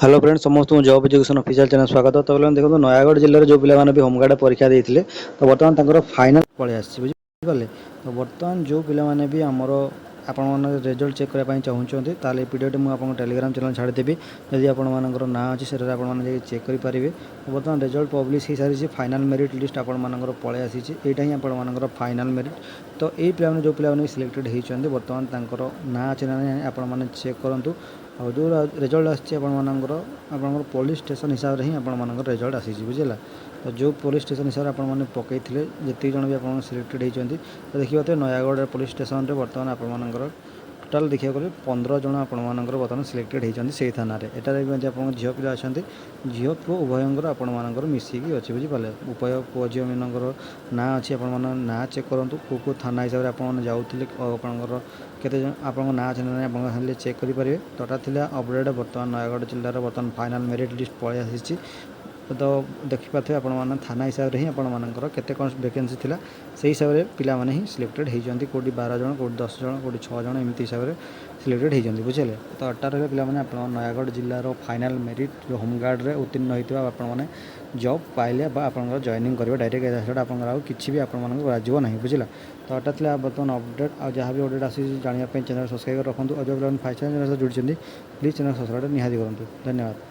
Hello friend समस्त job education official channel स्वागत। तो बोले देखो नयागढ़ जिले जो पिलाने भी होमगार्ड परीक्षा देते तो बर्तमान तक फाइनाल पलि आसी बुझे। तो बर्तमान जो पिलाने भी आमर आपण रिजल्ट चेक करने चाहते ताले वीडियो मुझे टेलीग्राम चैनल छाड़देवी। जदि आपर ना अच्छी से चेक करेंगे। तो बर्तमान रिजल्ट पब्लिश हो सारी फाइनाल मेरिट लिस्ट आपर पलि आसी यहाँ ही आपर फाइनाल मेरिट। तो ये पिला जो पिलाने सिलेक्टेड होती बर्तमान ना अच्छे ना आप चेक करूँ और जो रिजल्ट आपर पुलिस स्टेशन हिसाब से ही आपर रिजल्ट आसी बुझेगा। तो जो पुलिस स्टेशन हिसाब से आपने पकई जी जन भी आप सिलेक्टेड होती तो देखिए तो नयागढ़ पुलिस स्टेशन में बर्तमान आपर टोटाल देखा गले 15 जन आपर बर्तमान सिलेक्टेड होती से थाना यहाँ आप झील पिला अच्छा झील पुओ उभयर आपर मिसिकी अच्छे बुझीपारे। उभय पुओ झील मान ना अच्छी आप ना चेक करूँ कौ थाना हिसाब से आप जाऊँगे आपंकर केते आप ना अच्छे ना आप चेक करेंगे। तो यहाँ अपडेट बर्तमान नयागढ़ जिलार बर्तमान फाइनाल मेरिट लिस्ट पलि आसी। तो देखिपे आप थाना हिसाब से ही आपर केते कौन वैकेंसी थिला से हिसाब से पिला माने ही सिलेक्टेड होती कौटी 12 जन कौटी 10 जन कौटी 6 जन एमती हिसाब से सिलेक्टेड होती बुझे। तो अट्टा रहा पिला आप नयागढ़ जिलार फाइनाल मेरिट जो होमगार्ड में उत्तीर्ण होता आपने जॉब पाइले आप जॉइनिंग करेंगे डायरेक्ट आप किसी भी आपको ना बुझेगा। तो अट्टा था बर्तमान अपडेट और जहाँ भी अपडेट आसी जानापी चैनल सब्सक्राइब रखुँ और जो फाइव चैनल जुड़ी प्लीज चैनल सब्सक्राइब निहाती करूँ। धन्यवाद।